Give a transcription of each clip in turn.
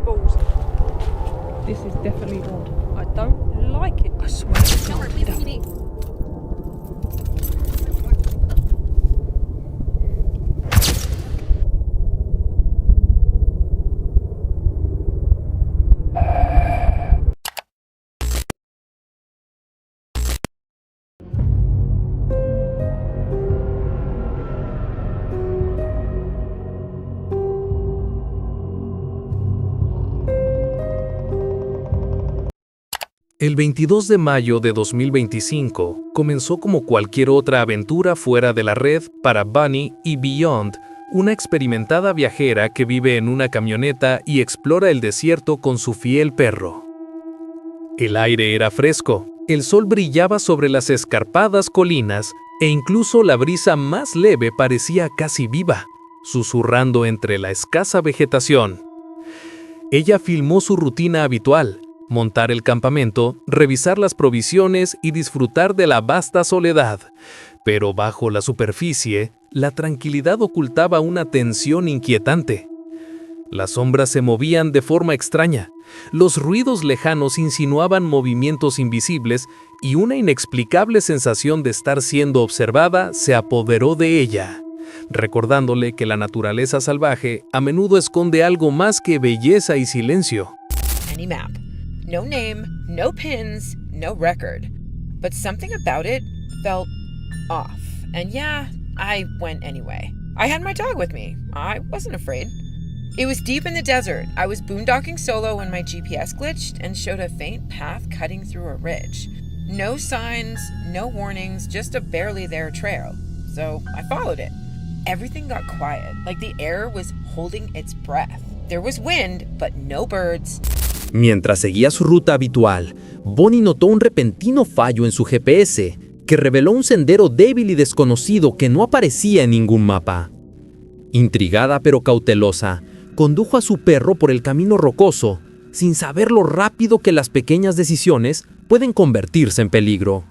balls. This is definitely wrong. I don't like it. I swear it's not. El 22 de mayo de 2025 comenzó como cualquier otra aventura fuera de la red para Bunny y Beyond, una experimentada viajera que vive en una camioneta y explora el desierto con su fiel perro. El aire era fresco, el sol brillaba sobre las escarpadas colinas e incluso la brisa más leve parecía casi viva, susurrando entre la escasa vegetación. Ella filmó su rutina habitual: montar el campamento, revisar las provisiones y disfrutar de la vasta soledad. Pero bajo la superficie, la tranquilidad ocultaba una tensión inquietante. Las sombras se movían de forma extraña, los ruidos lejanos insinuaban movimientos invisibles y una inexplicable sensación de estar siendo observada se apoderó de ella, recordándole que la naturaleza salvaje a menudo esconde algo más que belleza y silencio. Any map. No name, no pins, no record. But something about it felt off. And yeah, I went anyway. I had my dog with me. I wasn't afraid. It was deep in the desert. I was boondocking solo when my GPS glitched and showed a faint path cutting through a ridge. No signs, no warnings, just a barely there trail. So I followed it. Everything got quiet, like the air was holding its breath. There was wind, but no birds. Mientras seguía su ruta habitual, Bunny notó un repentino fallo en su GPS, que reveló un sendero débil y desconocido que no aparecía en ningún mapa. Intrigada pero cautelosa, condujo a su perro por el camino rocoso, sin saber lo rápido que las pequeñas decisiones pueden convertirse en peligro.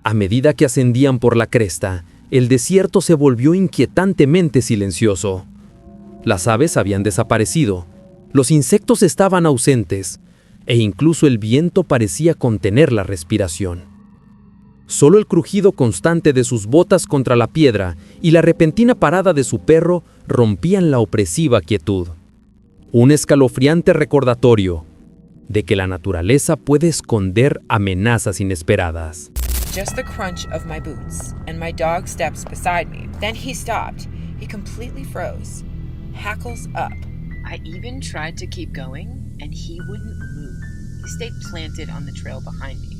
A medida que ascendían por la cresta, el desierto se volvió inquietantemente silencioso. Las aves habían desaparecido. Los insectos estaban ausentes, e incluso el viento parecía contener la respiración. Solo el crujido constante de sus botas contra la piedra y la repentina parada de su perro rompían la opresiva quietud. Un escalofriante recordatorio de que la naturaleza puede esconder amenazas inesperadas. Just the crunch of my boots and my dog steps beside me. Then he stopped. He completely froze, hackles up. I even tried to keep going, and he wouldn't move. He stayed planted on the trail behind me.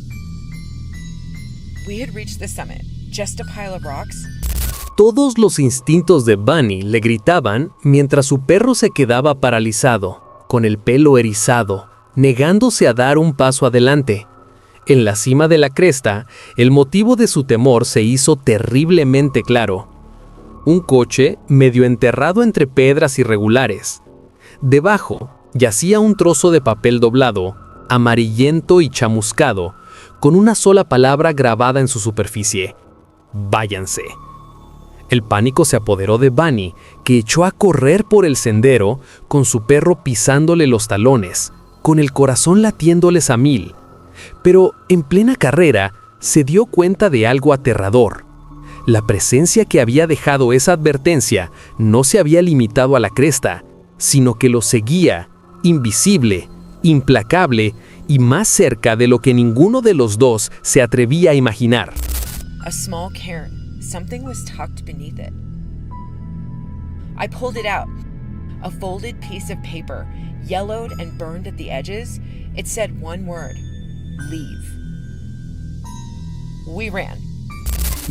We had reached the summit, just a pile of rocks. Todos los instintos de Bunny le gritaban mientras su perro se quedaba paralizado, con el pelo erizado, negándose a dar un paso adelante. En la cima de la cresta, el motivo de su temor se hizo terriblemente claro. Un coche medio enterrado entre piedras irregulares. Debajo yacía un trozo de papel doblado, amarillento y chamuscado, con una sola palabra grabada en su superficie: váyanse. El pánico se apoderó de Bunny, que echó a correr por el sendero, con su perro pisándole los talones, con el corazón latiéndoles a mil. Pero en plena carrera se dio cuenta de algo aterrador. La presencia que había dejado esa advertencia no se había limitado a la cresta, sino que lo seguía, invisible, implacable y más cerca de lo que ninguno de los dos se atrevía a imaginar. A small cairn. Something was tucked beneath it. I pulled it out. A folded piece of paper, yellowed and burned at the edges. It said one word: leave. We ran.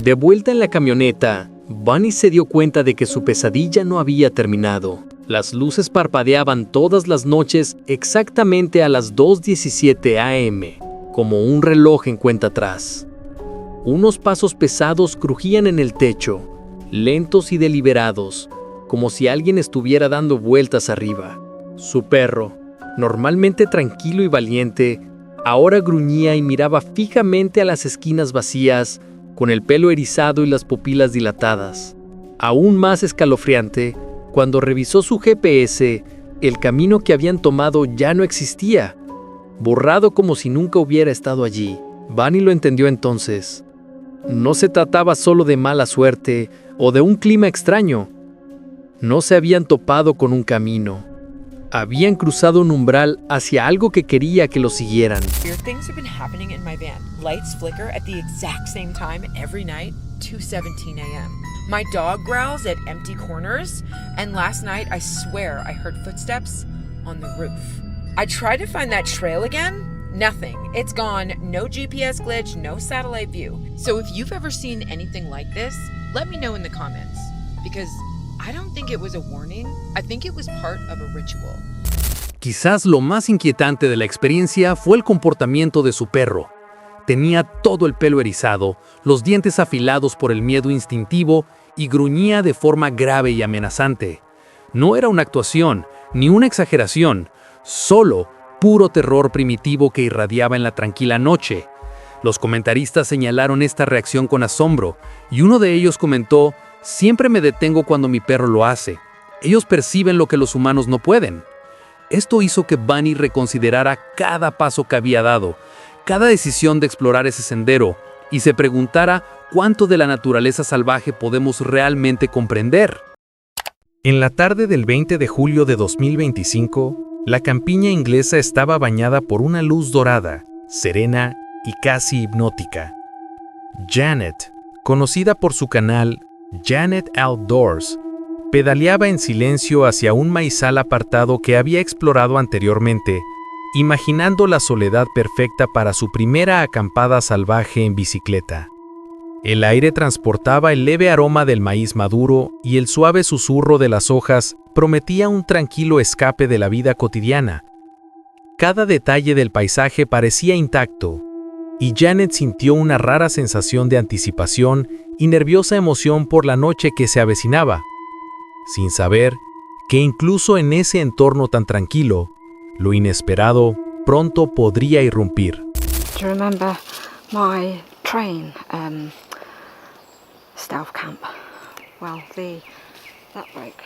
De vuelta en la camioneta, Bunny se dio cuenta de que su pesadilla no había terminado. Las luces parpadeaban todas las noches exactamente a las 2:17 a.m., como un reloj en cuenta atrás. Unos pasos pesados crujían en el techo, lentos y deliberados, como si alguien estuviera dando vueltas arriba. Su perro, normalmente tranquilo y valiente, ahora gruñía y miraba fijamente a las esquinas vacías, con el pelo erizado y las pupilas dilatadas. Aún más escalofriante, cuando revisó su GPS, El camino que habían tomado ya no existía, borrado como si nunca hubiera estado allí. Bunny lo entendió entonces. No se trataba solo de mala suerte o de un clima extraño. No se habían topado con un camino. Habían cruzado un umbral hacia algo que quería que lo siguieran. Weird things have been happening in my van. Lights flicker at the exact same time every night, 2:17 a.m. My dog growls at empty corners, and last night I swear I heard footsteps on the roof. I tried to find that trail again. Nothing. It's gone. No GPS glitch, no satellite view. So if you've ever seen anything like this, let me know in the comments. Because I don't think it was a warning. I think it was part of a ritual. Quizás lo más inquietante de la experiencia fue el comportamiento de su perro. Tenía todo el pelo erizado, los dientes afilados por el miedo instintivo y gruñía de forma grave y amenazante. No era una actuación, ni una exageración, solo puro terror primitivo que irradiaba en la tranquila noche. Los comentaristas señalaron esta reacción con asombro, y uno de ellos comentó: «Siempre me detengo cuando mi perro lo hace. Ellos perciben lo que los humanos no pueden». Esto hizo que Bunny reconsiderara cada paso que había dado, cada decisión de explorar ese sendero, y se preguntara cuánto de la naturaleza salvaje podemos realmente comprender. En la tarde del 20 de julio de 2025, la campiña inglesa estaba bañada por una luz dorada, serena y casi hipnótica. Janet, conocida por su canal Janet Outdoors, pedaleaba en silencio hacia un maizal apartado que había explorado anteriormente, imaginando la soledad perfecta para su primera acampada salvaje en bicicleta. El aire transportaba el leve aroma del maíz maduro y el suave susurro de las hojas prometía un tranquilo escape de la vida cotidiana. Cada detalle del paisaje parecía intacto, y Janet sintió una rara sensación de anticipación y nerviosa emoción por la noche que se avecinaba, sin saber que incluso en ese entorno tan tranquilo, lo inesperado pronto podría irrumpir. Do you remember my train stealth camp? Well, that broke.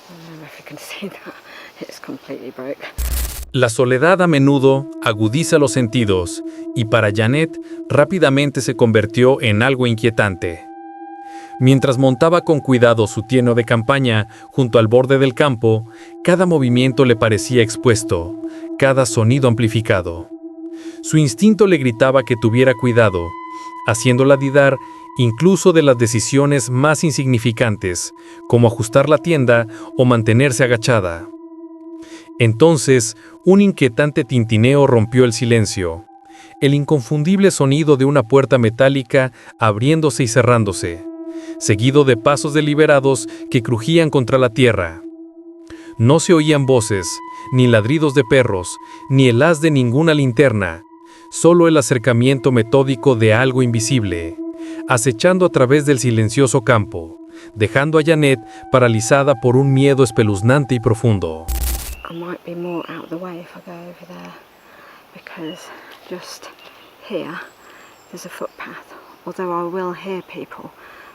I don't know if you can see that. It's completely broke. La soledad a menudo agudiza los sentidos, y para Janet rápidamente se convirtió en algo inquietante. Mientras montaba con cuidado su tieno de campaña junto al borde del campo, cada movimiento le parecía expuesto, cada sonido amplificado. Su instinto le gritaba que tuviera cuidado, haciéndola dudar incluso de las decisiones más insignificantes, como ajustar la tienda o mantenerse agachada. Entonces, un inquietante tintineo rompió el silencio, el inconfundible sonido de una puerta metálica abriéndose y cerrándose, seguido de pasos deliberados que crujían contra la tierra. No se oían voces, ni ladridos de perros, ni el haz de ninguna linterna, solo el acercamiento metódico de algo invisible, acechando a través del silencioso campo, dejando a Janet paralizada por un miedo espeluznante y profundo. I might be more out of the way if I go over there, because just here there's a footpath, although I will hear people,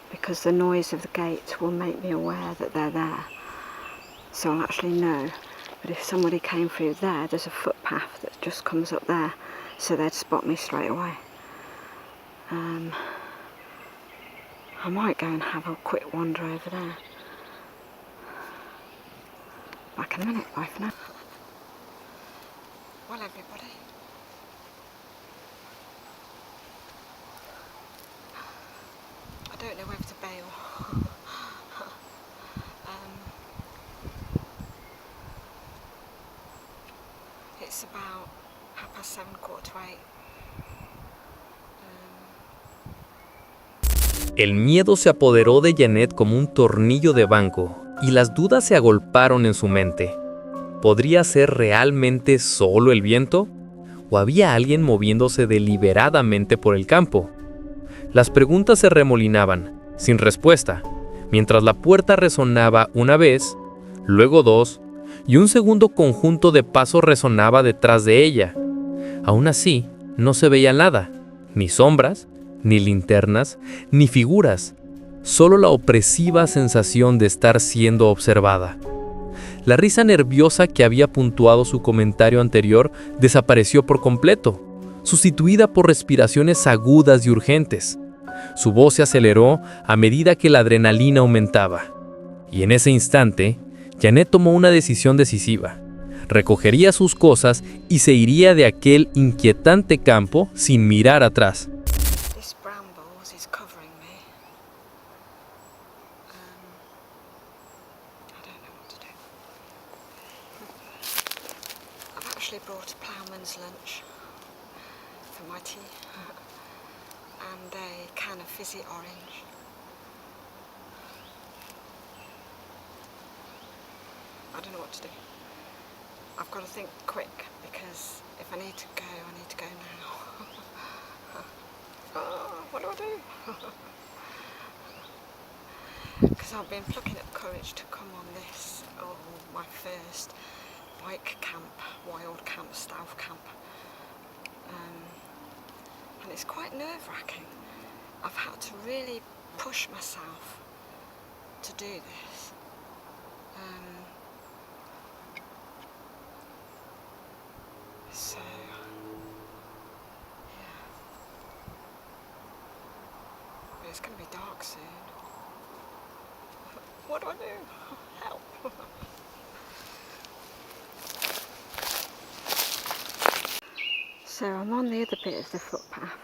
because the noise of the gate will make me aware that they're there. So I'll actually know. But if somebody came through there, there's a footpath that just comes up there, so they'd spot me straight away. I might go and have a quick wander over there. Back in a minute, bye for now. Well, everybody. I don't know whether to bail. It's about 7:30, 8:15. El miedo se apoderó de Janet como un tornillo de banco, y las dudas se agolparon en su mente. ¿Podría ser realmente solo el viento? ¿O había alguien moviéndose deliberadamente por el campo? Las preguntas se remolinaban, sin respuesta, mientras la puerta resonaba una vez, luego dos, y un segundo conjunto de pasos resonaba detrás de ella. Aún así, no se veía nada, ni sombras, ni linternas, ni figuras. solo la opresiva sensación de estar siendo observada. La risa nerviosa que había puntuado su comentario anterior desapareció por completo, sustituida por respiraciones agudas y urgentes. Su voz se aceleró a medida que la adrenalina aumentaba. Y en ese instante, Janet tomó una decisión decisiva. Recogería sus cosas y se iría de aquel inquietante campo sin mirar atrás. This brambles is covering me. I don't know what to do. I've actually brought a ploughman's lunch for my tea and a can of fizzy orange. I don't know what to do. I've got to think quick because if I need to go, I need to go now. What do I do? Because I've been plucking up courage to come on this, my first bike camp, wild camp, stealth camp. And it's quite nerve-wracking. I've had to really push myself to do this. So, yeah. But it's going to be dark soon. What do I do? Help. So I'm on the other bit of the footpath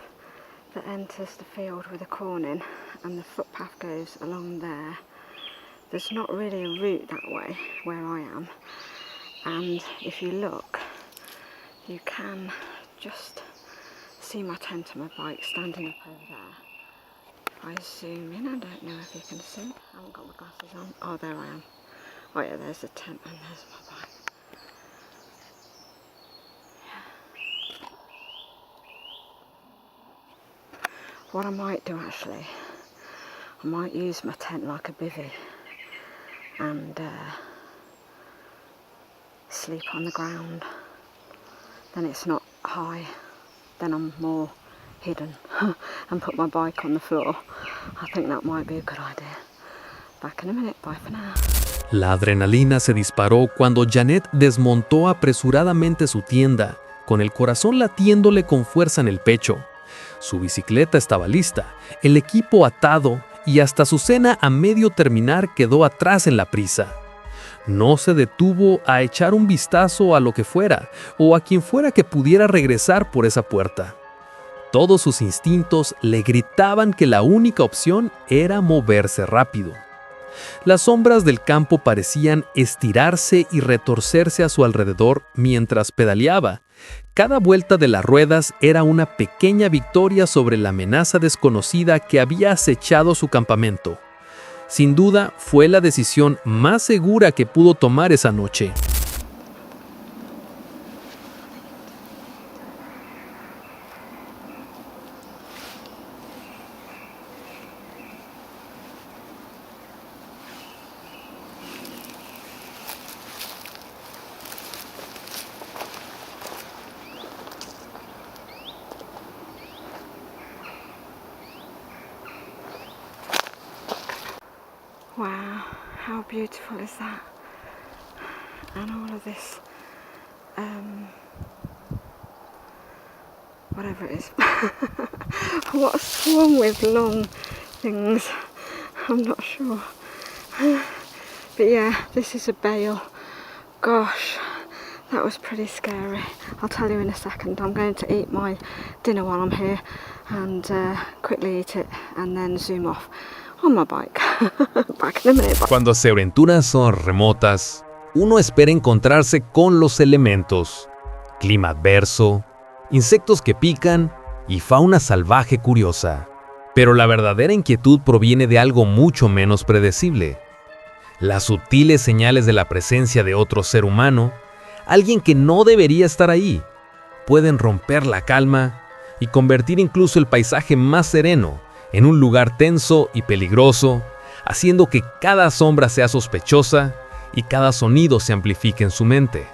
that enters the field with a corning, and the footpath goes along there. There's not really a route that way where I am, and if you look, you can just see my tent and my bike standing up over there. If I zoom in, I don't know if you can see. I haven't got my glasses on. Oh, there I am. Oh yeah, there's the tent and there's my bike. What I might do actually, I might use my tent like a bivvy and sleep on the ground. Then it's not high, then I'm more hidden and put my bike on the floor. I think that might be a good idea. Back in a minute, bye for now. La adrenalina se disparó cuando Janet desmontó apresuradamente su tienda, con el corazón latiéndole con fuerza en el pecho. Su bicicleta estaba lista, el equipo atado y hasta su cena a medio terminar quedó atrás en la prisa. No se detuvo a echar un vistazo a lo que fuera o a quien fuera que pudiera regresar por esa puerta. Todos sus instintos le gritaban que la única opción era moverse rápido. Las sombras del campo parecían estirarse y retorcerse a su alrededor mientras pedaleaba. Cada vuelta de las ruedas era una pequeña victoria sobre la amenaza desconocida que había acechado su campamento. Sin duda, fue la decisión más segura que pudo tomar esa noche. Wow, how beautiful is that? And all of this, whatever it is. What a swan with long things, I'm not sure. But yeah, this is a bale. Gosh, that was pretty scary. I'll tell you in a second. I'm going to eat my dinner while I'm here and quickly eat it and then zoom off on my bike. Back in a minute. Cuando se aventuras son remotas, uno espera encontrarse con los elementos, clima adverso, insectos que pican y fauna salvaje curiosa. Pero la verdadera inquietud proviene de algo mucho menos predecible. Las sutiles señales de la presencia de otro ser humano, alguien que no debería estar ahí, pueden romper la calma y convertir incluso el paisaje más sereno en un lugar tenso y peligroso, haciendo que cada sombra sea sospechosa y cada sonido se amplifique en su mente.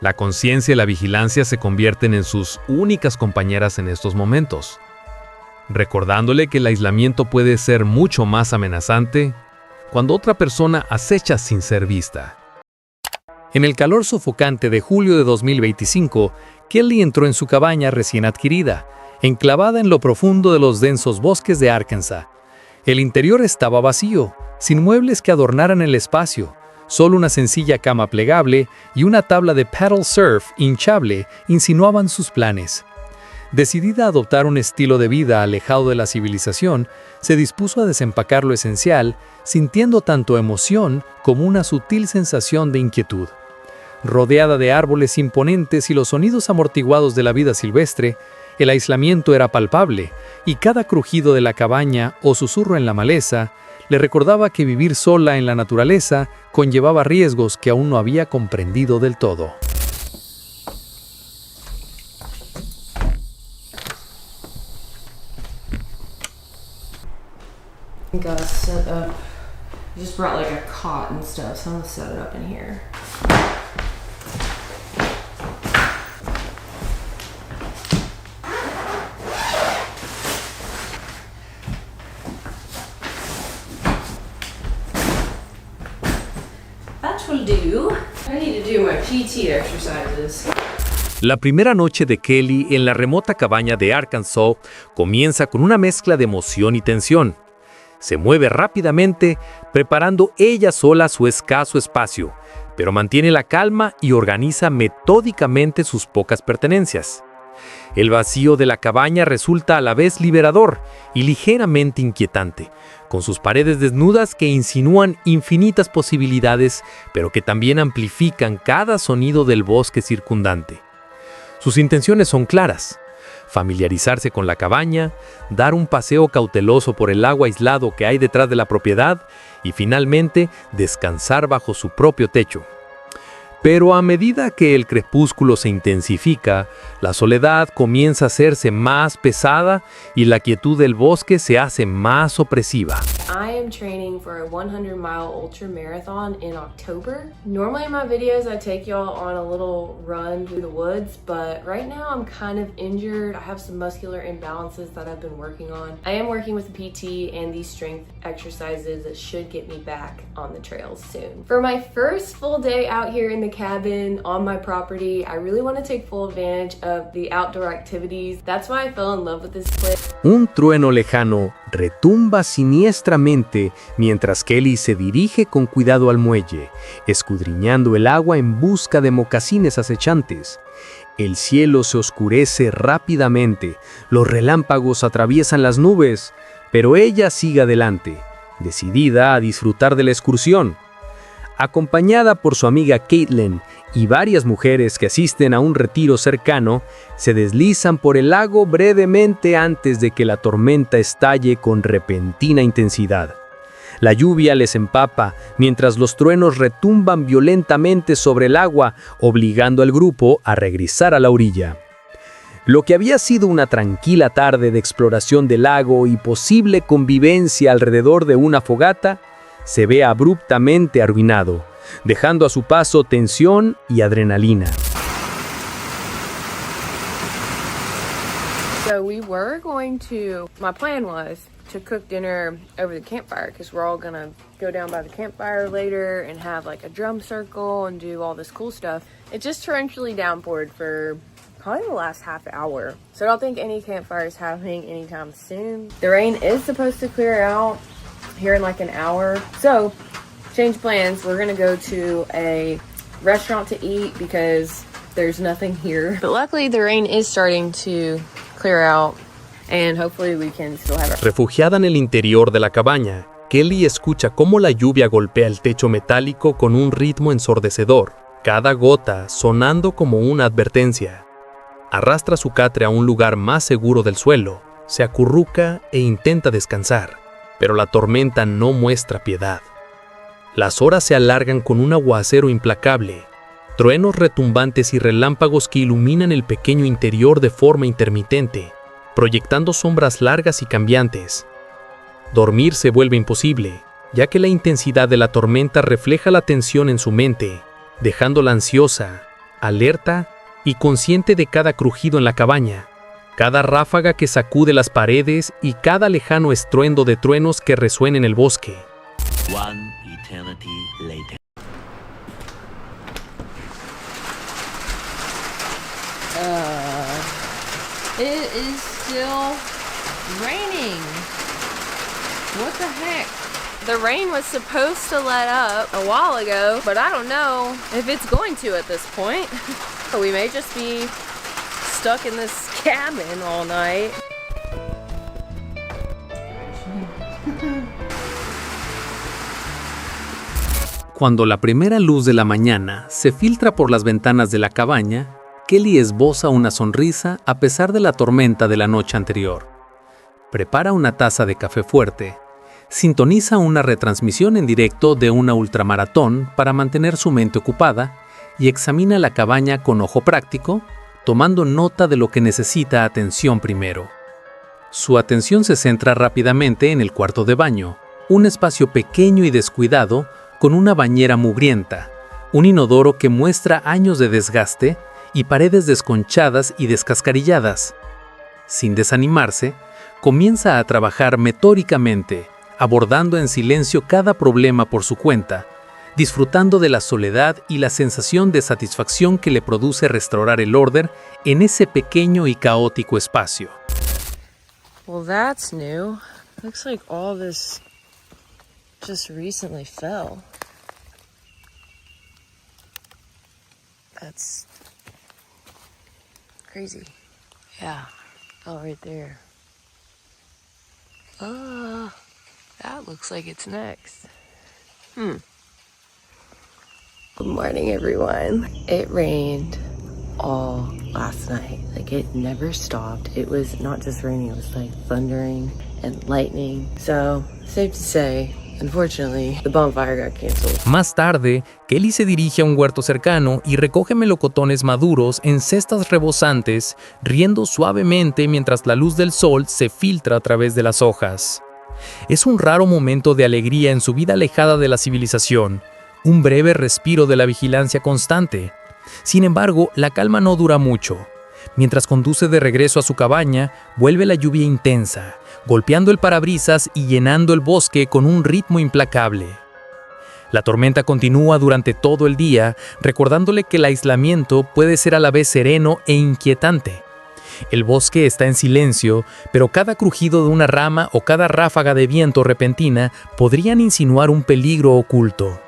La conciencia y la vigilancia se convierten en sus únicas compañeras en estos momentos. recordándole que el aislamiento puede ser mucho más amenazante cuando otra persona acecha sin ser vista. En el calor sofocante de julio de 2025, Kelly entró en su cabaña recién adquirida, enclavada en lo profundo de los densos bosques de Arkansas. El interior estaba vacío, sin muebles que adornaran el espacio. Solo una sencilla cama plegable y una tabla de paddle surf hinchable insinuaban sus planes. Decidida a adoptar un estilo de vida alejado de la civilización, se dispuso a desempacar lo esencial, sintiendo tanto emoción como una sutil sensación de inquietud. Rodeada de árboles imponentes y los sonidos amortiguados de la vida silvestre, el aislamiento era palpable, y cada crujido de la cabaña o susurro en la maleza le recordaba que vivir sola en la naturaleza conllevaba riesgos que aún no había comprendido del todo. Gotta set up. I just brought like a cot and stuff, so I'm gonna set it up in here. That will do. I need to do my PT exercises. La primera noche de Kelly en la remota cabaña de Arkansas comienza con una mezcla de emoción y tensión. Se mueve rápidamente, preparando ella sola su escaso espacio, pero mantiene la calma y organiza metódicamente sus pocas pertenencias. El vacío de la cabaña resulta a la vez liberador y ligeramente inquietante, con sus paredes desnudas que insinúan infinitas posibilidades, pero que también amplifican cada sonido del bosque circundante. Sus intenciones son claras: familiarizarse con la cabaña, dar un paseo cauteloso por el lago aislado que hay detrás de la propiedad y finalmente descansar bajo su propio techo. Pero a medida que el crepúsculo se intensifica, la soledad comienza a hacerse más pesada y la quietud del bosque se hace más opresiva. I am training for a 100-mile ultra marathon in October. Normally in my videos I take y'all on a little run through the woods, but right now I'm kind of injured. I have some muscular imbalances that I've been working on. I am working with a PT and these strength exercises that should get me back on the trails soon. For my first full day out here in the cabin on my property, I really want to take full advantage of the outdoor activities. That's why I fell in love with this place. Un trueno lejano retumba siniestramente mientras Kelly se dirige con cuidado al muelle, escudriñando el agua en busca de mocasines acechantes. El cielo se oscurece rápidamente, los relámpagos atraviesan las nubes, pero ella sigue adelante, decidida a disfrutar de la excursión. Acompañada por su amiga Caitlin y varias mujeres que asisten a un retiro cercano, se deslizan por el lago brevemente antes de que la tormenta estalle con repentina intensidad. La lluvia les empapa mientras los truenos retumban violentamente sobre el agua, obligando al grupo a regresar a la orilla. Lo que había sido una tranquila tarde de exploración del lago y posible convivencia alrededor de una fogata, se ve abruptamente arruinado, dejando a su paso tensión y adrenalina. So my plan was to cook dinner over the campfire because we're all gonna go down by the campfire later and have like a drum circle and do all this cool stuff. It just torrentially downpoured for probably the last half hour. So I don't think any campfire is happening anytime soon. The rain is supposed to clear out here in like an hour. So, change plans. We're gonna go to a restaurant to eat because there's nothing here. But luckily the rain is starting to clear out and hopefully we can still have it. Refugiada en el interior de la cabaña, Kelly escucha cómo la lluvia golpea el techo metálico con un ritmo ensordecedor, cada gota sonando como una advertencia. Arrastra su catre a un lugar más seguro del suelo, se acurruca e intenta descansar. Pero la tormenta no muestra piedad. Las horas se alargan con un aguacero implacable, truenos retumbantes y relámpagos que iluminan el pequeño interior de forma intermitente, proyectando sombras largas y cambiantes. Dormir se vuelve imposible, ya que la intensidad de la tormenta refleja la tensión en su mente, dejándola ansiosa, alerta y consciente de cada crujido en la cabaña. cada ráfaga que sacude las paredes y cada lejano estruendo de truenos que resuena en el bosque. One eternity later. It is still raining. What the heck? The rain was supposed to let up a while ago, but I don't know if it's going to at this point. We may just be stuck in this cabin all night. Cuando la primera luz de la mañana se filtra por las ventanas de la cabaña, Kelly esboza una sonrisa a pesar de la tormenta de la noche anterior. Prepara una taza de café fuerte, sintoniza una retransmisión en directo de una ultramaratón para mantener su mente ocupada y examina la cabaña con ojo práctico, tomando nota de lo que necesita atención primero. Su atención se centra rápidamente en el cuarto de baño, un espacio pequeño y descuidado con una bañera mugrienta, un inodoro que muestra años de desgaste y paredes desconchadas y descascarilladas. Sin desanimarse, comienza a trabajar metódicamente, abordando en silencio cada problema por su cuenta, disfrutando de la soledad y la sensación de satisfacción que le produce restaurar el orden en ese pequeño y caótico espacio. Well, that's new. Looks like all this just recently fell. That's crazy. Yeah. Oh, right there. That looks like it's next. Good morning, everyone. It rained all last night. Like, it never stopped. It was not just raining, it was like thundering and lightning. So, safe to say, unfortunately, the bonfire got canceled. Más tarde, Kelly se dirige a un huerto cercano y recoge melocotones maduros en cestas rebosantes, riendo suavemente mientras la luz del sol se filtra a través de las hojas. Es un raro momento de alegría en su vida alejada de la civilización, un breve respiro de la vigilancia constante. Sin embargo, la calma no dura mucho. Mientras conduce de regreso a su cabaña, vuelve la lluvia intensa, golpeando el parabrisas y llenando el bosque con un ritmo implacable. La tormenta continúa durante todo el día, recordándole que el aislamiento puede ser a la vez sereno e inquietante. El bosque está en silencio, pero cada crujido de una rama o cada ráfaga de viento repentina podrían insinuar un peligro oculto.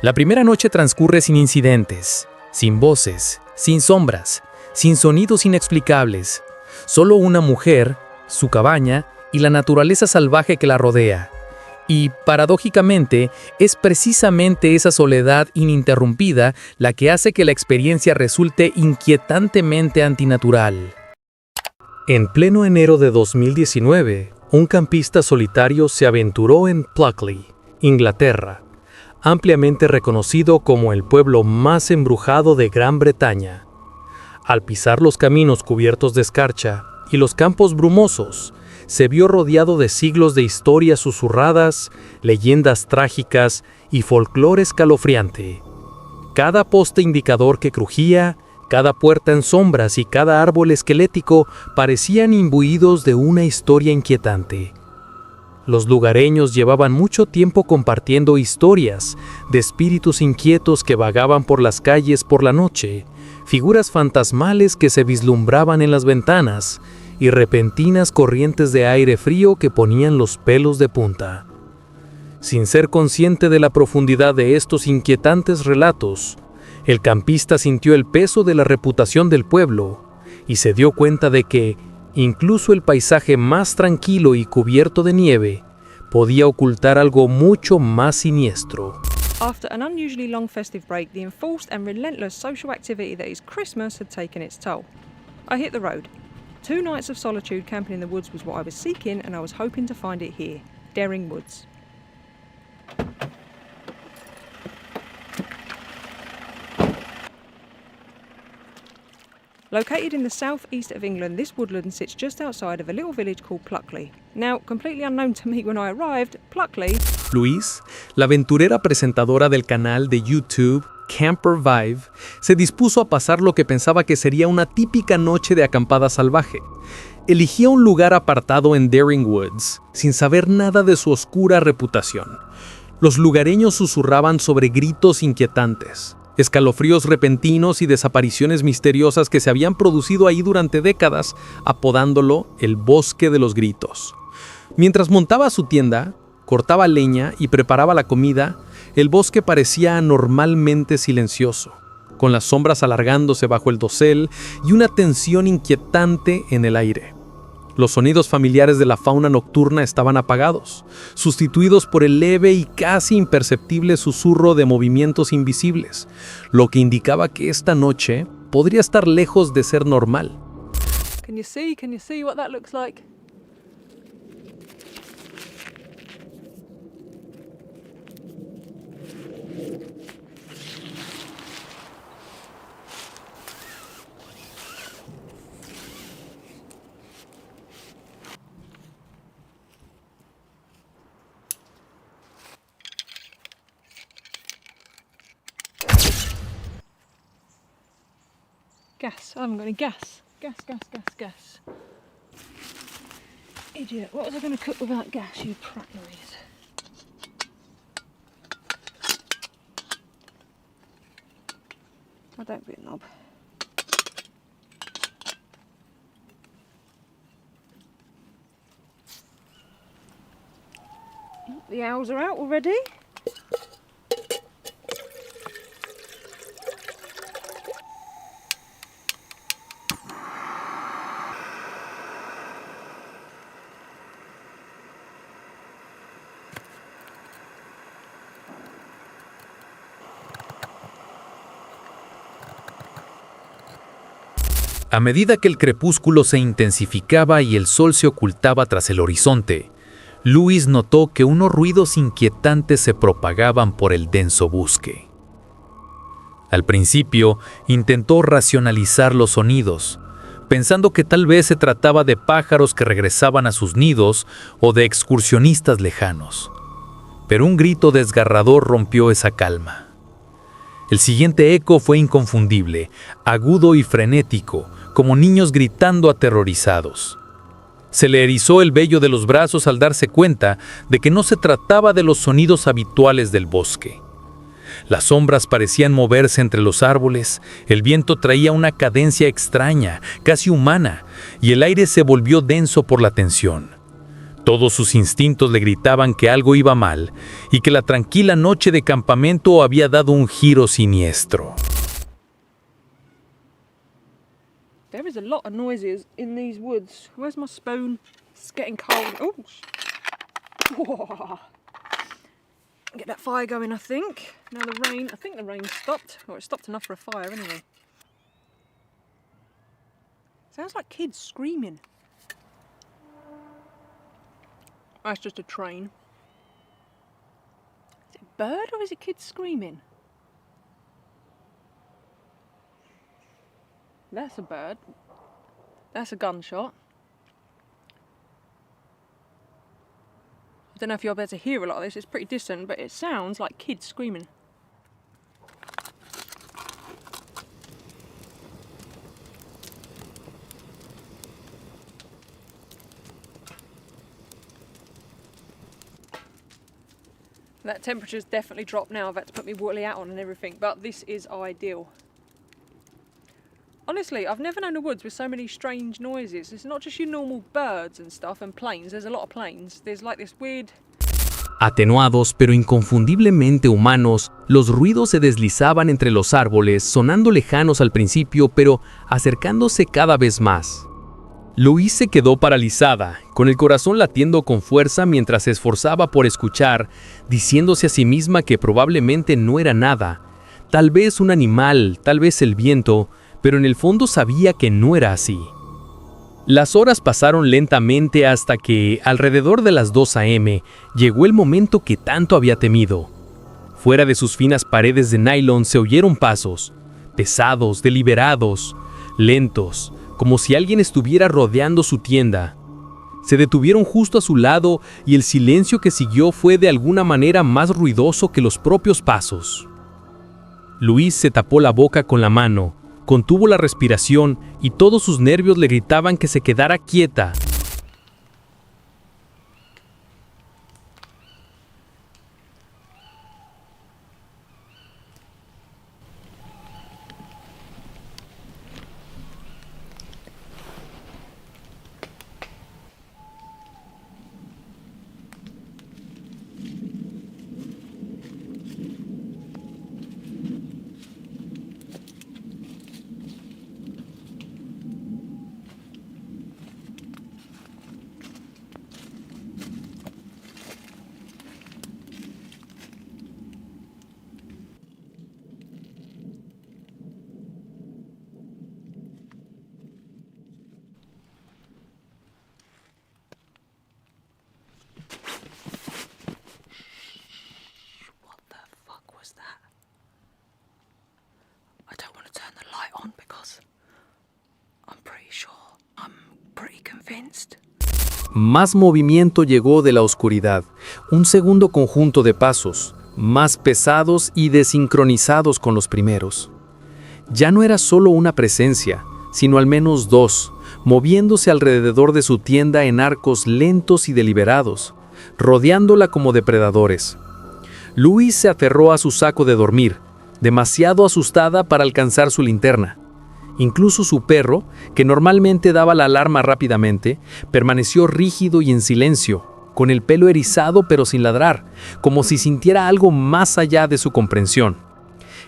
La primera noche transcurre sin incidentes, sin voces, sin sombras, sin sonidos inexplicables. Solo una mujer, su cabaña y la naturaleza salvaje que la rodea. Y, paradójicamente, es precisamente esa soledad ininterrumpida la que hace que la experiencia resulte inquietantemente antinatural. En pleno enero de 2019, un campista solitario se aventuró en Pluckley, Inglaterra, ampliamente reconocido como el pueblo más embrujado de Gran Bretaña. Al pisar los caminos cubiertos de escarcha y los campos brumosos, se vio rodeado de siglos de historias susurradas, leyendas trágicas y folclore escalofriante. Cada poste indicador que crujía, cada puerta en sombras y cada árbol esquelético parecían imbuidos de una historia inquietante. Los lugareños llevaban mucho tiempo compartiendo historias de espíritus inquietos que vagaban por las calles por la noche, figuras fantasmales que se vislumbraban en las ventanas y repentinas corrientes de aire frío que ponían los pelos de punta. Sin ser consciente de la profundidad de estos inquietantes relatos, el campista sintió el peso de la reputación del pueblo y se dio cuenta de que, incluso el paisaje más tranquilo y cubierto de nieve, podía ocultar algo mucho más siniestro. After an unusually long festive break, the enforced and relentless social activity that is Christmas had taken its toll. I hit the road. 2 nights of solitude camping in the woods was what I was seeking, and I was hoping to find it here, Daring Woods. Located in the southeast of England, this woodland sits just outside of a little village called Pluckley. Now, completely unknown to me when I arrived, Pluckley... Louise, la aventurera presentadora del canal de YouTube Camper Vive, se dispuso a pasar lo que pensaba que sería una típica noche de acampada salvaje. Eligía un lugar apartado en Daring Woods, sin saber nada de su oscura reputación. Los lugareños susurraban sobre gritos inquietantes, escalofríos repentinos y desapariciones misteriosas que se habían producido ahí durante décadas, apodándolo el Bosque de los Gritos. Mientras montaba su tienda, cortaba leña y preparaba la comida, el bosque parecía anormalmente silencioso, con las sombras alargándose bajo el dosel y una tensión inquietante en el aire. Los sonidos familiares de la fauna nocturna estaban apagados, sustituidos por el leve y casi imperceptible susurro de movimientos invisibles, lo que indicaba que esta noche podría estar lejos de ser normal. Can you see what that looks like? Gas. I haven't got any gas. Gas. Idiot. What was I going to cook without gas, you prattlers? I don't be a knob. The owls are out already. A medida que el crepúsculo se intensificaba y el sol se ocultaba tras el horizonte, Louis notó que unos ruidos inquietantes se propagaban por el denso bosque. Al principio, intentó racionalizar los sonidos, pensando que tal vez se trataba de pájaros que regresaban a sus nidos o de excursionistas lejanos. Pero un grito desgarrador rompió esa calma. El siguiente eco fue inconfundible, agudo y frenético, como niños gritando aterrorizados. Se le erizó el vello de los brazos al darse cuenta de que no se trataba de los sonidos habituales del bosque. Las sombras parecían moverse entre los árboles, el viento traía una cadencia extraña, casi humana, y el aire se volvió denso por la tensión. Todos sus instintos le gritaban que algo iba mal y que la tranquila noche de campamento había dado un giro siniestro. There is a lot of noises in these woods. Where's my spoon? It's getting cold. Oh, get that fire going, I think. Now the rain, I think the rain stopped. Or it stopped enough for a fire anyway. Sounds like kids screaming. That's just a train. Is it a bird or is it kids screaming? That's a bird. That's a gunshot. I don't know if you'll be able to hear a lot of this, it's pretty distant, but it sounds like kids screaming. That temperature's definitely dropped now. I've had to put my woolly hat on and everything, but this is ideal. Honestly, I've never known a woods with so many strange noises. It's not just your normal birds and stuff and planes. There's a lot of planes. There's like this weird... Atenuados pero inconfundiblemente humanos, los ruidos se deslizaban entre los árboles, sonando lejanos al principio, pero acercándose cada vez más. Louise se quedó paralizada, con el corazón latiendo con fuerza mientras se esforzaba por escuchar, diciéndose a sí misma que probablemente no era nada. Tal vez un animal, tal vez el viento, pero en el fondo sabía que no era así. Las horas pasaron lentamente hasta que, alrededor de las 2 a.m., llegó el momento que tanto había temido. Fuera de sus finas paredes de nylon se oyeron pasos, pesados, deliberados, lentos, como si alguien estuviera rodeando su tienda. Se detuvieron justo a su lado y el silencio que siguió fue de alguna manera más ruidoso que los propios pasos. Luis se tapó la boca con la mano, contuvo la respiración y todos sus nervios le gritaban que se quedara quieta. What the fuck was that? I don't want to turn the light on because I'm pretty convinced. Más movimiento llegó de la oscuridad, un segundo conjunto de pasos, más pesados y desincronizados con los primeros. Ya no era solo una presencia, sino al menos dos, moviéndose alrededor de su tienda en arcos lentos y deliberados, rodeándola como depredadores. Louise se aferró a su saco de dormir, demasiado asustada para alcanzar su linterna. Incluso su perro, que normalmente daba la alarma rápidamente, permaneció rígido y en silencio, con el pelo erizado pero sin ladrar, como si sintiera algo más allá de su comprensión.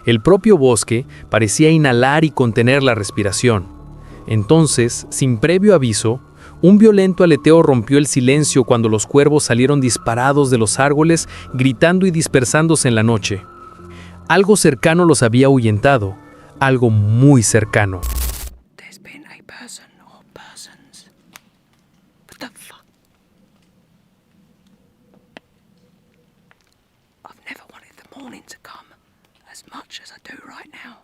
El propio bosque parecía inhalar y contener la respiración. Entonces, sin previo aviso, un violento aleteo rompió el silencio cuando los cuervos salieron disparados de los árboles, gritando y dispersándose en la noche. Algo cercano los había ahuyentado, algo muy cercano. There's been a person or persons. What the fuck? I've never wanted the morning to come as much as I do right now.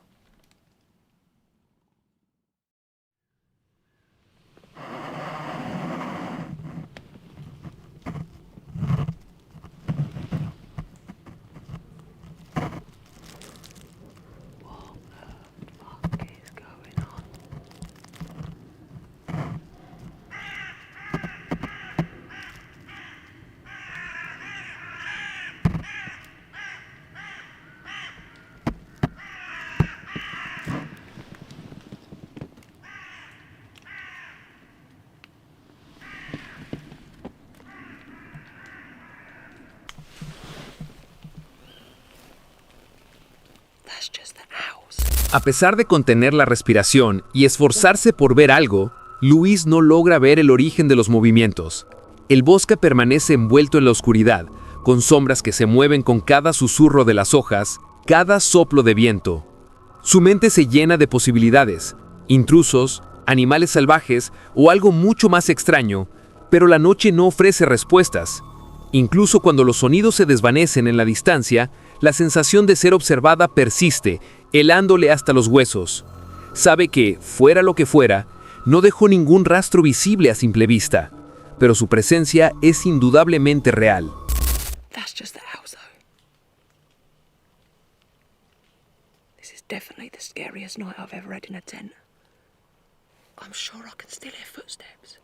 That's just the owls. A pesar de contener la respiración y esforzarse por ver algo, Luis no logra ver el origen de los movimientos. El bosque permanece envuelto en la oscuridad, con sombras que se mueven con cada susurro de las hojas, cada soplo de viento. Su mente se llena de posibilidades, intrusos, animales salvajes o algo mucho más extraño, pero la noche no ofrece respuestas. Incluso cuando los sonidos se desvanecen en la distancia, la sensación de ser observada persiste, helándole hasta los huesos. Sabe que, fuera lo que fuera, no dejó ningún rastro visible a simple vista, pero su presencia es indudablemente real. That's just the owls, though. This is definitely the scariest night I've ever had in a tent. I'm sure I can still hear footsteps.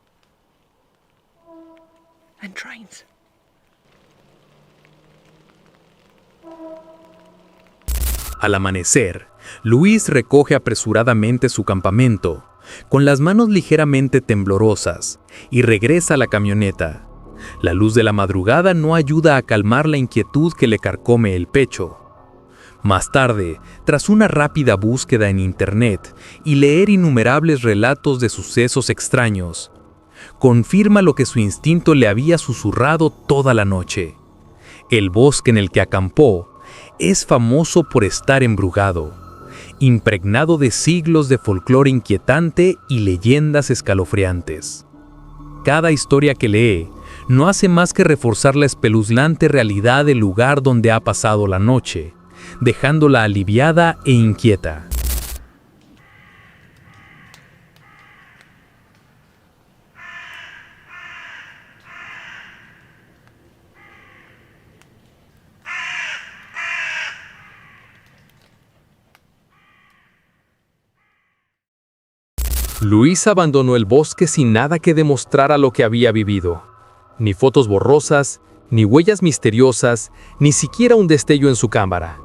And trains. Al amanecer, Luis recoge apresuradamente su campamento, con las manos ligeramente temblorosas, y regresa a la camioneta. La luz de la madrugada no ayuda a calmar la inquietud que le carcome el pecho. Más tarde, tras una rápida búsqueda en internet y leer innumerables relatos de sucesos extraños, confirma lo que su instinto le había susurrado toda la noche. El bosque en el que acampó es famoso por estar embrujado, impregnado de siglos de folclore inquietante y leyendas escalofriantes. Cada historia que lee no hace más que reforzar la espeluznante realidad del lugar donde ha pasado la noche, dejándola aliviada e inquieta. Luis abandonó el bosque sin nada que demostrara lo que había vivido. Ni fotos borrosas, ni huellas misteriosas, ni siquiera un destello en su cámara.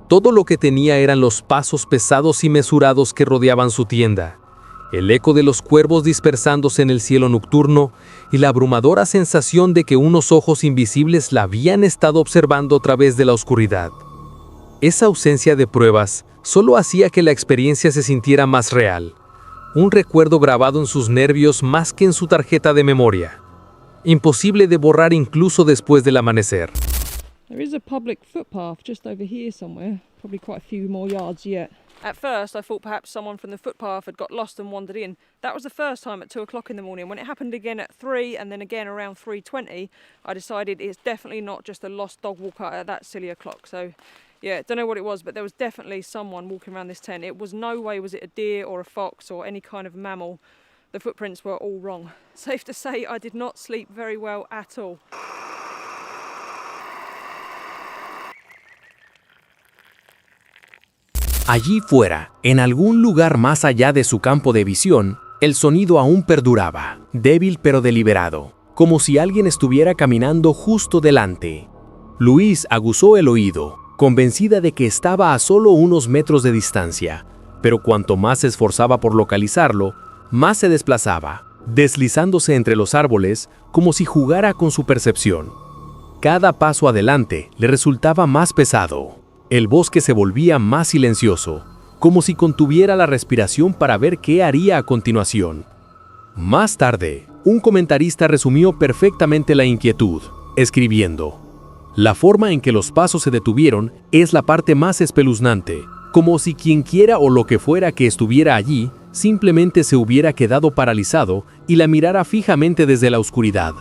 Todo lo que tenía eran los pasos pesados y mesurados que rodeaban su tienda, el eco de los cuervos dispersándose en el cielo nocturno y la abrumadora sensación de que unos ojos invisibles la habían estado observando a través de la oscuridad. Esa ausencia de pruebas solo hacía que la experiencia se sintiera más real, un recuerdo grabado en sus nervios más que en su tarjeta de memoria, imposible de borrar incluso después del amanecer. There is a public footpath just over here somewhere, probably quite a few more yards yet. At first, I thought perhaps someone from the footpath had got lost and wandered in. That was the first time at 2 o'clock in the morning. When it happened again at 3 and then again around 3:20, I decided it's definitely not just a lost dog walker at that silly o'clock. So, yeah, don't know what it was, but there was definitely someone walking around this tent. It was no way was it a deer or a fox or any kind of mammal. The footprints were all wrong. Safe to say I did not sleep very well at all. Allí fuera, en algún lugar más allá de su campo de visión, el sonido aún perduraba, débil pero deliberado, como si alguien estuviera caminando justo delante. Luis aguzó el oído, convencida de que estaba a solo unos metros de distancia, pero cuanto más se esforzaba por localizarlo, más se desplazaba, deslizándose entre los árboles como si jugara con su percepción. Cada paso adelante le resultaba más pesado. El bosque se volvía más silencioso, como si contuviera la respiración para ver qué haría a continuación. Más tarde, un comentarista resumió perfectamente la inquietud, escribiendo: "La forma en que los pasos se detuvieron es la parte más espeluznante, como si quienquiera o lo que fuera que estuviera allí simplemente se hubiera quedado paralizado y la mirara fijamente desde la oscuridad".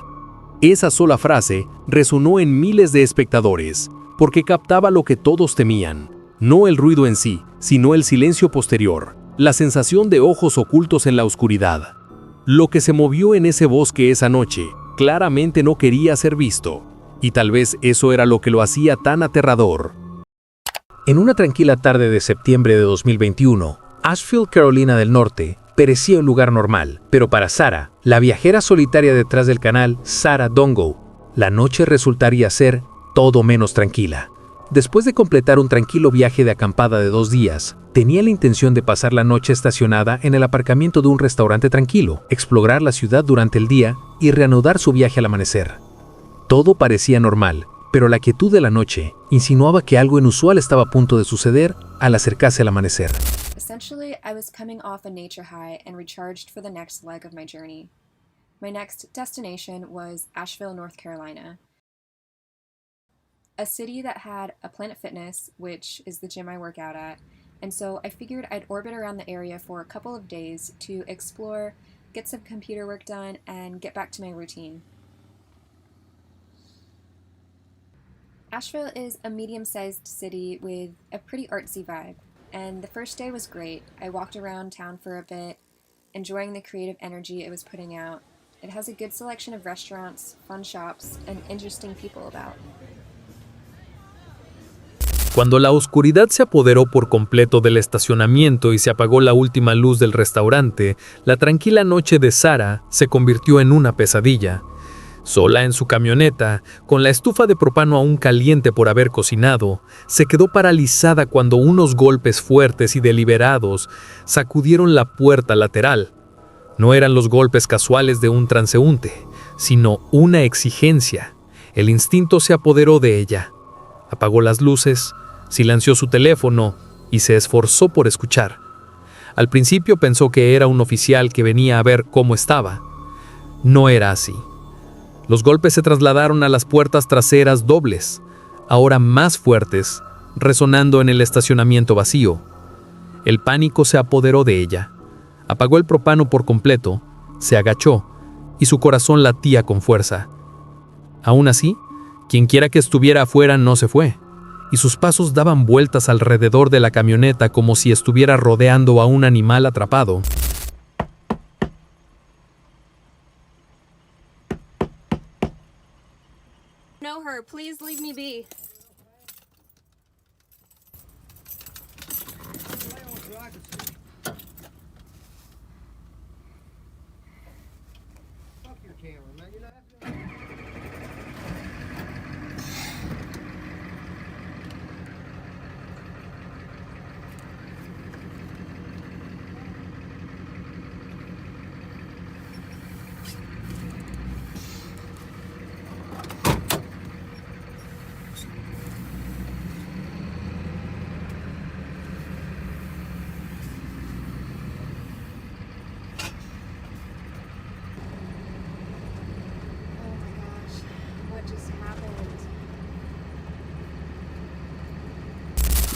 Esa sola frase resonó en miles de espectadores, porque captaba lo que todos temían, no el ruido en sí, sino el silencio posterior, la sensación de ojos ocultos en la oscuridad. Lo que se movió en ese bosque esa noche claramente no quería ser visto, y tal vez eso era lo que lo hacía tan aterrador. En una tranquila tarde de septiembre de 2021, Asheville, Carolina del Norte, parecía un lugar normal, pero para Sarah, la viajera solitaria detrás del canal, Sarah Dongo, la noche resultaría ser todo menos tranquila. Después de completar un tranquilo viaje de acampada de 2 días, tenía la intención de pasar la noche estacionada en el aparcamiento de un restaurante tranquilo, explorar la ciudad durante el día y reanudar su viaje al amanecer. Todo parecía normal, pero la quietud de la noche insinuaba que algo inusual estaba a punto de suceder al acercarse al amanecer. Essentially, I was coming off a nature high and recharged for the next leg of my journey. My next destination was Asheville, North Carolina, a city that had a Planet Fitness, which is the gym I work out at, and so I figured I'd orbit around the area for a couple of days to explore, get some computer work done, and get back to my routine. Asheville is a medium-sized city with a pretty artsy vibe, and the first day was great. I walked around town for a bit, enjoying the creative energy it was putting out. It has a good selection of restaurants, fun shops, and interesting people about. Cuando la oscuridad se apoderó por completo del estacionamiento y se apagó la última luz del restaurante, la tranquila noche de Sarah se convirtió en una pesadilla. Sola en su camioneta, con la estufa de propano aún caliente por haber cocinado, se quedó paralizada cuando unos golpes fuertes y deliberados sacudieron la puerta lateral. No eran los golpes casuales de un transeúnte, sino una exigencia. El instinto se apoderó de ella. Apagó las luces, silenció su teléfono y se esforzó por escuchar. Al principio pensó que era un oficial que venía a ver cómo estaba. No era así. Los golpes se trasladaron a las puertas traseras dobles, ahora más fuertes, resonando en el estacionamiento vacío. El pánico se apoderó de ella. Apagó el propano por completo, se agachó y su corazón latía con fuerza. Aún así, quienquiera que estuviera afuera no se fue, y sus pasos daban vueltas alrededor de la camioneta como si estuviera rodeando a un animal atrapado. Know her, please leave me be.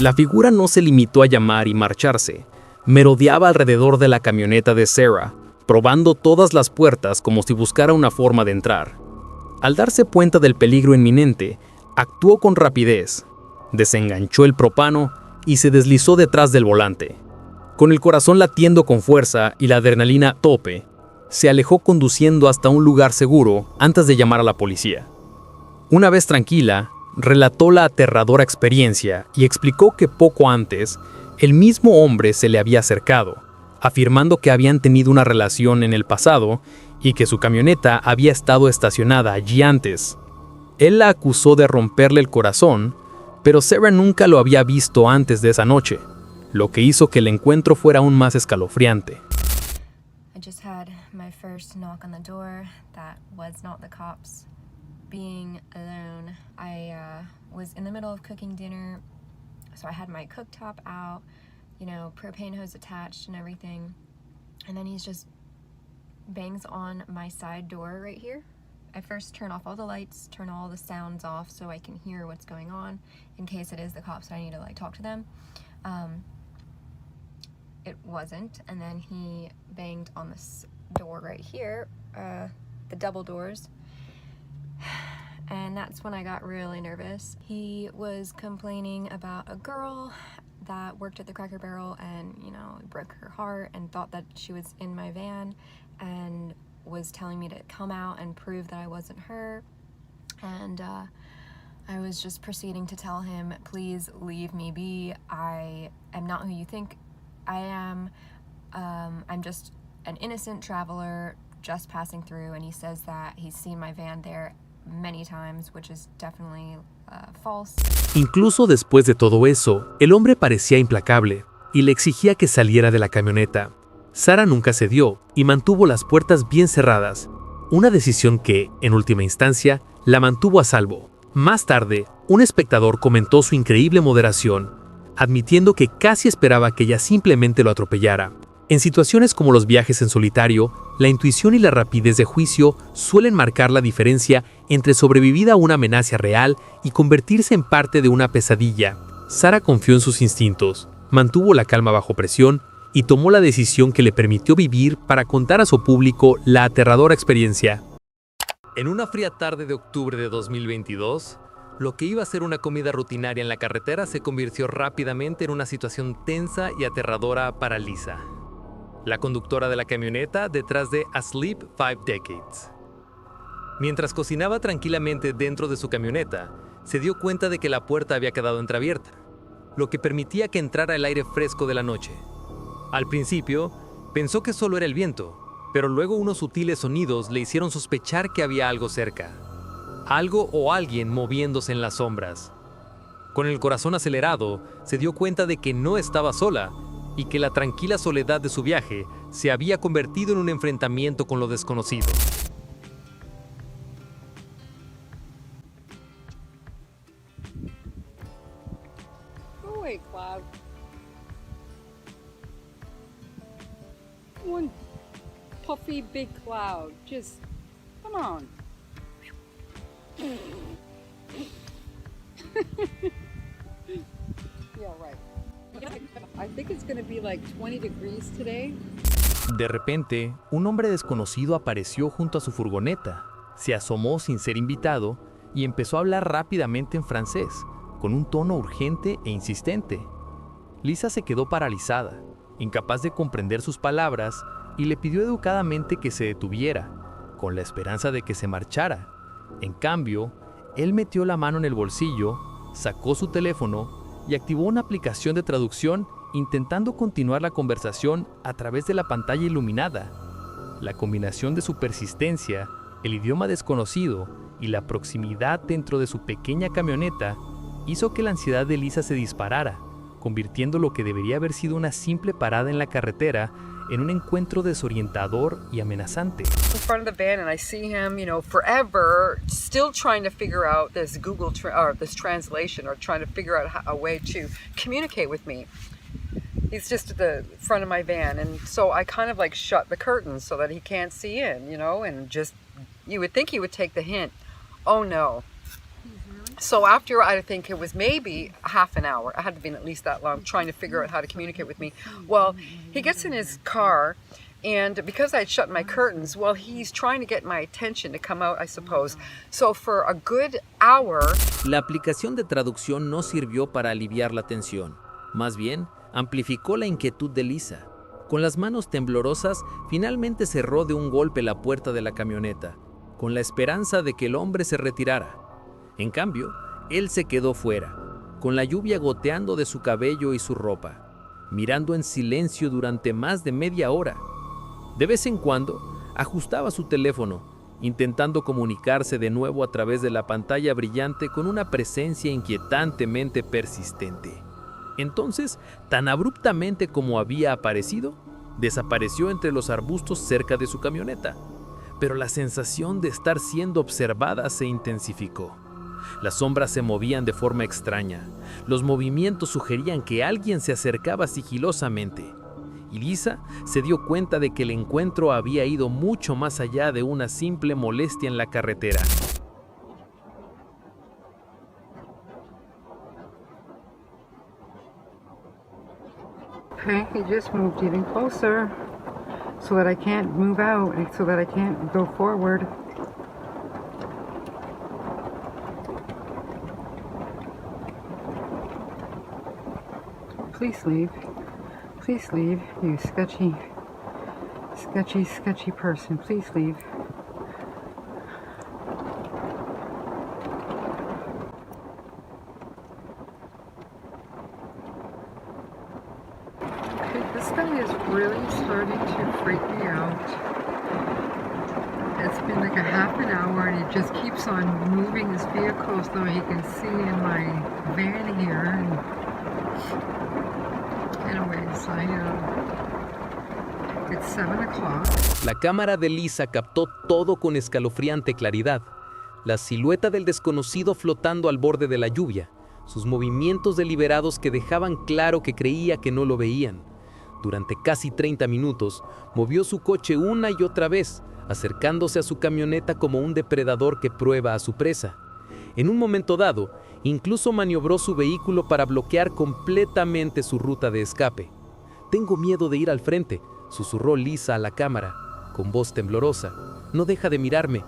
La figura no se limitó a llamar y marcharse. Merodeaba alrededor de la camioneta de Sarah, probando todas las puertas como si buscara una forma de entrar. Al darse cuenta del peligro inminente, actuó con rapidez, desenganchó el propano y se deslizó detrás del volante. Con el corazón latiendo con fuerza y la adrenalina a tope, se alejó conduciendo hasta un lugar seguro antes de llamar a la policía. Una vez tranquila, relató la aterradora experiencia y explicó que poco antes, el mismo hombre se le había acercado, afirmando que habían tenido una relación en el pasado y que su camioneta había estado estacionada allí antes. Él la acusó de romperle el corazón, pero Sarah nunca lo había visto antes de esa noche, lo que hizo que el encuentro fuera aún más escalofriante. I just had my first knock on the door. That was not the cops. Being alone, I was in the middle of cooking dinner, so I had my cooktop out, you know, propane hose attached and everything. And then he's just bangs on my side door right here. I first turn off all the lights, turn all the sounds off so I can hear what's going on in case it is the cops and I need to like talk to them. It wasn't, and then he banged on this door right here, the double doors, and that's when I got really nervous. He was complaining about a girl that worked at the Cracker Barrel and, you know, it broke her heart and thought that she was in my van and was telling me to come out and prove that I wasn't her. And I was just proceeding to tell him, please leave me be. I am not who you think I am. I'm just an innocent traveler just passing through. And he says that he's seen my van there many times, which is definitely false. Incluso después de todo eso, el hombre parecía implacable y le exigía que saliera de la camioneta. Sarah nunca cedió y mantuvo las puertas bien cerradas, una decisión que, en última instancia, la mantuvo a salvo. Más tarde, un espectador comentó su increíble moderación, admitiendo que casi esperaba que ella simplemente lo atropellara. En situaciones como los viajes en solitario, la intuición y la rapidez de juicio suelen marcar la diferencia entre sobrevivir a una amenaza real y convertirse en parte de una pesadilla. Sarah confió en sus instintos, mantuvo la calma bajo presión y tomó la decisión que le permitió vivir para contar a su público la aterradora experiencia. En una fría tarde de octubre de 2022, lo que iba a ser una comida rutinaria en la carretera se convirtió rápidamente en una situación tensa y aterradora para Lisa, la conductora de la camioneta detrás de Asleep 5 Decades. Mientras cocinaba tranquilamente dentro de su camioneta, se dio cuenta de que la puerta había quedado entreabierta, lo que permitía que entrara el aire fresco de la noche. Al principio, pensó que solo era el viento, pero luego unos sutiles sonidos le hicieron sospechar que había algo cerca. Algo o alguien moviéndose en las sombras. Con el corazón acelerado, se dio cuenta de que no estaba sola y que la tranquila soledad de su viaje se había convertido en un enfrentamiento con lo desconocido. Go away, Cloud. One puffy big cloud. Just come on. Yeah, right. I think it's gonna be like 20 degrees today. De repente, un hombre desconocido apareció junto a su furgoneta, se asomó sin ser invitado y empezó a hablar rápidamente en francés, con un tono urgente e insistente. Lisa se quedó paralizada, incapaz de comprender sus palabras, y le pidió educadamente que se detuviera, con la esperanza de que se marchara. En cambio, él metió la mano en el bolsillo, sacó su teléfono y activó una aplicación de traducción intentando continuar la conversación a través de la pantalla iluminada. La combinación de su persistencia, el idioma desconocido y la proximidad dentro de su pequeña camioneta hizo que la ansiedad de Lisa se disparara, convirtiendo lo que debería haber sido una simple parada en la carretera en un encuentro desorientador y amenazante. In front of the van, and I see him, you know, forever, still trying to figure out this or this translation, or trying to figure out a way to communicate with me. He's just at the front of my van, and so I kind of like shut the curtains so that he can't see in, you know, and just, you would think he would take the hint. Oh no. So after, I think it was maybe half an hour, it had to be at least that long, trying to figure out how to communicate with me. Well, he gets in his car, and because I had shut my curtains, well, he's trying to get my attention to come out, I suppose. So for a good hour... La aplicación de traducción no sirvió para aliviar la tensión. Más bien, amplificó la inquietud de Lisa. Con las manos temblorosas, finalmente cerró de un golpe la puerta de la camioneta, con la esperanza de que el hombre se retirara. En cambio, él se quedó fuera, con la lluvia goteando de su cabello y su ropa, mirando en silencio durante más de media hora. De vez en cuando, ajustaba su teléfono, intentando comunicarse de nuevo a través de la pantalla brillante con una presencia inquietantemente persistente. Entonces, tan abruptamente como había aparecido, desapareció entre los arbustos cerca de su camioneta. Pero la sensación de estar siendo observada se intensificó. Las sombras se movían de forma extraña. Los movimientos sugerían que alguien se acercaba sigilosamente. Y Lisa se dio cuenta de que el encuentro había ido mucho más allá de una simple molestia en la carretera. Okay, he just moved even closer so that I can't move out, so that I can't go forward. Please leave. Please leave, you sketchy person. Please leave. Okay, this guy is really starting to freak me out. It's been like a half an hour and he just keeps on moving his vehicle so he can see in my van here. Anyways, it's 7 o'clock. La cámara de Lisa captó todo con escalofriante claridad. La silueta del desconocido flotando al borde de la lluvia, sus movimientos deliberados que dejaban claro que creía que no lo veían. Durante casi 30 minutos, movió su coche una y otra vez, acercándose a su camioneta como un depredador que prueba a su presa. En un momento dado, incluso maniobró su vehículo para bloquear completamente su ruta de escape. «Tengo miedo de ir al frente», susurró Lisa a la cámara, con voz temblorosa. «No deja de mirarme».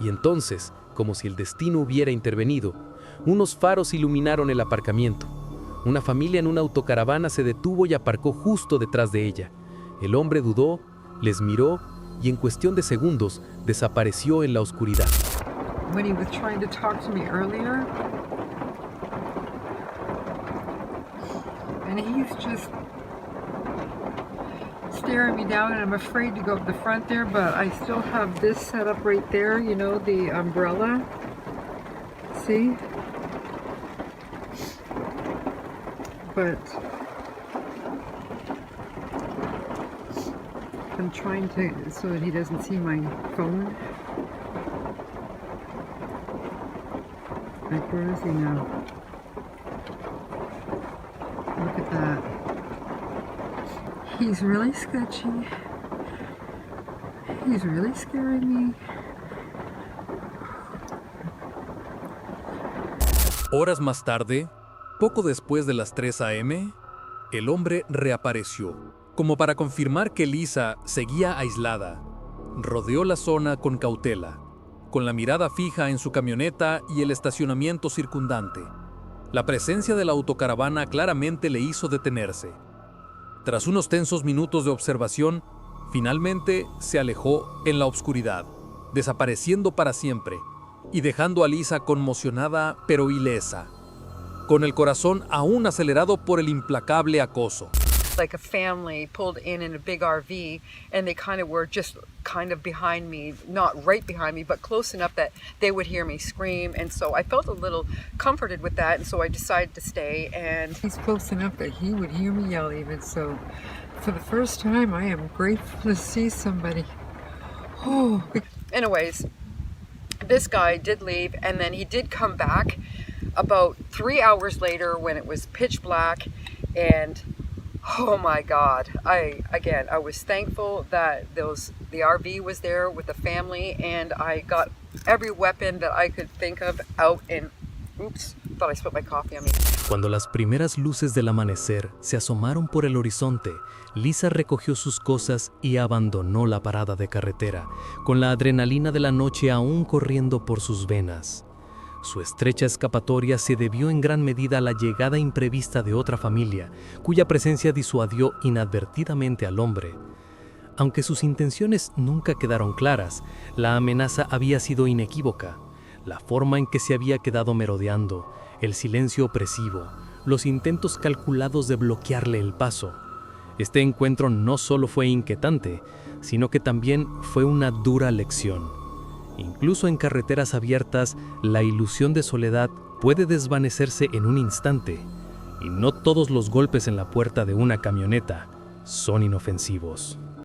Y entonces, como si el destino hubiera intervenido, unos faros iluminaron el aparcamiento. Una familia en una autocaravana se detuvo y aparcó justo detrás de ella. El hombre dudó, les miró y en cuestión de segundos desapareció en la oscuridad. When he was trying to talk to me earlier, and he's just staring me down, and I'm afraid to go up the front there, but I still have this set up right there, you know, the umbrella. See? But I'm trying to, so that he doesn't see my phone. Like, where is he now? Look at that. He's really sketchy. He's really scaring me. Horas más tarde, poco después de las 3 a.m., el hombre reapareció, como para confirmar que Lisa seguía aislada. Rodeó la zona con cautela, con la mirada fija en su camioneta y el estacionamiento circundante. La presencia de la autocaravana claramente le hizo detenerse. Tras unos tensos minutos de observación, finalmente se alejó en la oscuridad, desapareciendo para siempre y dejando a Lisa conmocionada pero ilesa, con el corazón aún acelerado por el implacable acoso. Like a family pulled in a big RV, and they kind of were just kind of behind me, not right behind me, but close enough that they would hear me scream. And so I felt a little comforted with that, and so I decided to stay. And he's close enough that he would hear me yell even. So for the first time, I am grateful to see somebody. Oh. Anyways, this guy did leave, and then he did come back about 3 hours later when it was pitch black, and oh my God, I was thankful that the RV was there with the family, and I got every weapon that I could think of out and Oops, thought I spilled my coffee on me. Cuando las primeras luces del amanecer se asomaron por el horizonte, Lisa recogió sus cosas y abandonó la parada de carretera, con la adrenalina de la noche aún corriendo por sus venas. Su estrecha escapatoria se debió en gran medida a la llegada imprevista de otra familia, cuya presencia disuadió inadvertidamente al hombre. Aunque sus intenciones nunca quedaron claras, la amenaza había sido inequívoca. La forma en que se había quedado merodeando, el silencio opresivo, los intentos calculados de bloquearle el paso. Este encuentro no solo fue inquietante, sino que también fue una dura lección. Incluso en carreteras abiertas, la ilusión de soledad puede desvanecerse en un instante, y no todos los golpes en la puerta de una camioneta son inofensivos.